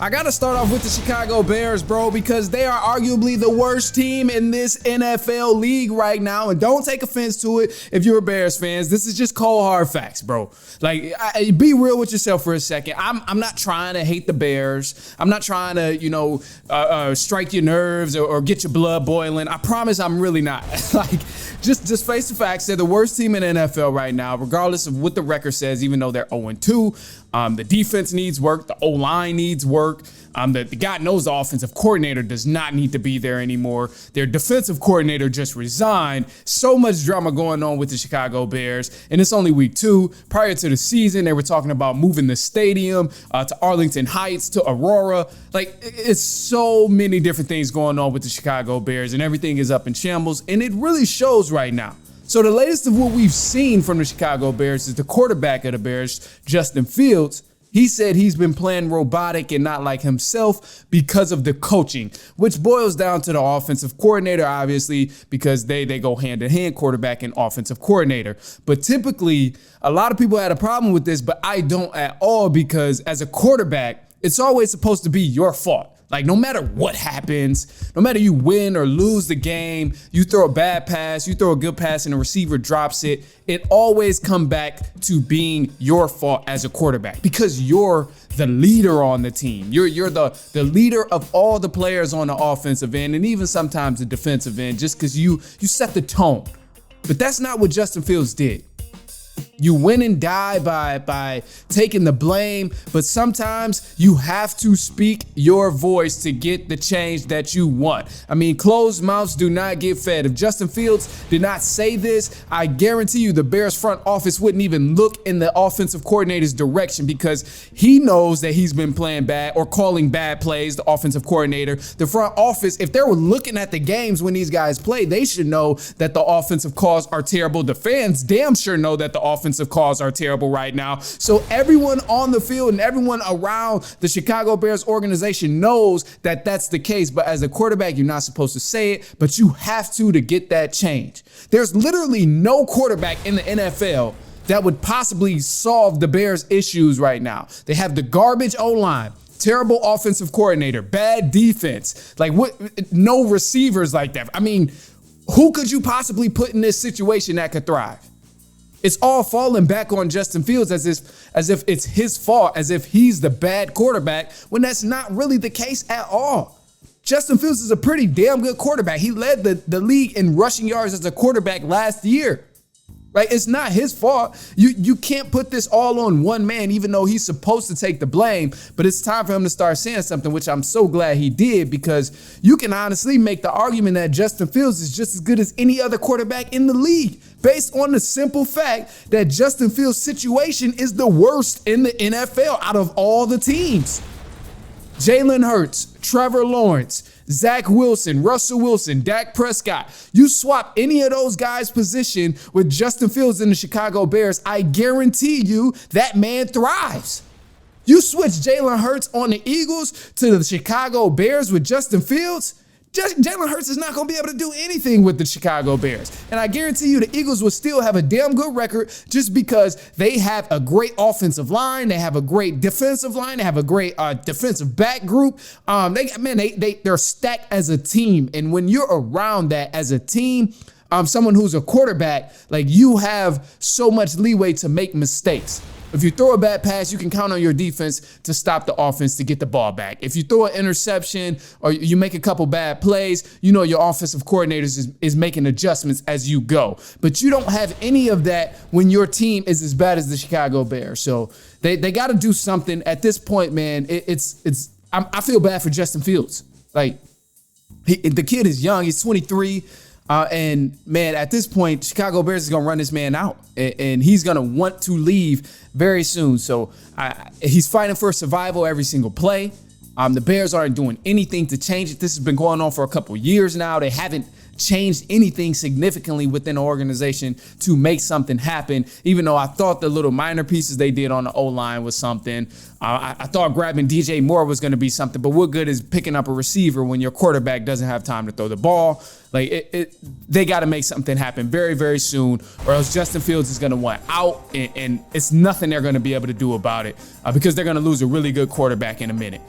I gotta start off with the Chicago Bears, bro, because they are arguably the worst team in this NFL league right now. And don't take offense to it if you're Bears fans. This is just cold hard facts, bro. Like, be real with yourself for a second. I'm not trying to hate the Bears. I'm not trying to, strike your nerves or get your blood boiling. I promise I'm really not. Like, just face the facts. They're the worst team in the NFL right now, regardless of what the record says, even though they're 0-2. The defense needs work. The O-line needs work. The God knows the offensive coordinator does not need to be there anymore. Their defensive coordinator just resigned. So much drama going on with the Chicago Bears. And it's only week 2. Prior to the season, they were talking about moving the stadium to Arlington Heights, to Aurora. Like, it's so many different things going on with the Chicago Bears, and everything is up in shambles. And it really shows right now. So the latest of what we've seen from the Chicago Bears is the quarterback of the Bears, Justin Fields. He said he's been playing robotic and not like himself because of the coaching, which boils down to the offensive coordinator, obviously, because they go hand in hand, quarterback and offensive coordinator. But typically, a lot of people had a problem with this, but I don't at all, because as a quarterback, it's always supposed to be your fault. Like, no matter what happens, no matter you win or lose the game, you throw a bad pass, you throw a good pass and the receiver drops it, it always comes back to being your fault as a quarterback, because you're the leader on the team. You're the leader of all the players on the offensive end, and even sometimes the defensive end, just because you set the tone. But that's not what Justin Fields did. You win and die by taking the blame, but sometimes you have to speak your voice to get the change that you want. I mean, closed mouths do not get fed. If Justin Fields did not say this, I guarantee you the Bears front office wouldn't even look in the offensive coordinator's direction, because he knows that he's been playing bad or calling bad plays, the offensive coordinator. The front office, if they were looking at the games when these guys play, they should know that the offensive calls are terrible. The fans damn sure know that the offensive calls are terrible right now. So everyone on the field and everyone around the Chicago Bears organization knows that that's the case. But as a quarterback, you're not supposed to say it, but you have to get that change. There's literally no quarterback in the NFL that would possibly solve the Bears' issues right now. They have the garbage O-line, terrible offensive coordinator, bad defense, like no receivers like that. I mean, who could you possibly put in this situation that could thrive? It's all falling back on Justin Fields as if it's his fault, as if he's the bad quarterback, when that's not really the case at all. Justin Fields is a pretty damn good quarterback. He led the league in rushing yards as a quarterback last year. Right? It's not his fault. You can't put this all on one man, even though he's supposed to take the blame. But it's time for him to start saying something, which I'm so glad he did, because you can honestly make the argument that Justin Fields is just as good as any other quarterback in the league, based on the simple fact that Justin Fields' situation is the worst in the NFL out of all the teams. Jalen Hurts, Trevor Lawrence, Zach Wilson, Russell Wilson, Dak Prescott. You swap any of those guys' position with Justin Fields in the Chicago Bears, I guarantee you that man thrives. You switch Jalen Hurts on the Eagles to the Chicago Bears with Justin Fields, Jalen Hurts is not going to be able to do anything with the Chicago Bears. And I guarantee you the Eagles will still have a damn good record, just because they have a great offensive line. They have a great defensive line. They have a great defensive back group. They're stacked as a team. And when you're around that as a team, someone who's a quarterback, like, you have so much leeway to make mistakes. If you throw a bad pass, you can count on your defense to stop the offense to get the ball back. If you throw an interception or you make a couple bad plays, you know your offensive coordinators is making adjustments as you go. But you don't have any of that when your team is as bad as the Chicago Bears. So they got to do something at this point, man. I feel bad for Justin Fields. Like, the kid is young. He's 23. And man, at this point, Chicago Bears is going to run this man out, and he's going to want to leave very soon. So he's fighting for survival every single play. The Bears aren't doing anything to change it. This has been going on for a couple years now. They haven't changed anything significantly within the organization to make something happen, even though I thought the little minor pieces they did on the O-line was something. I thought grabbing DJ Moore was going to be something, but what good is picking up a receiver when your quarterback doesn't have time to throw the ball? Like, they got to make something happen very, very soon, or else Justin Fields is going to want out, and it's nothing they're going to be able to do about it, because they're going to lose a really good quarterback in a minute.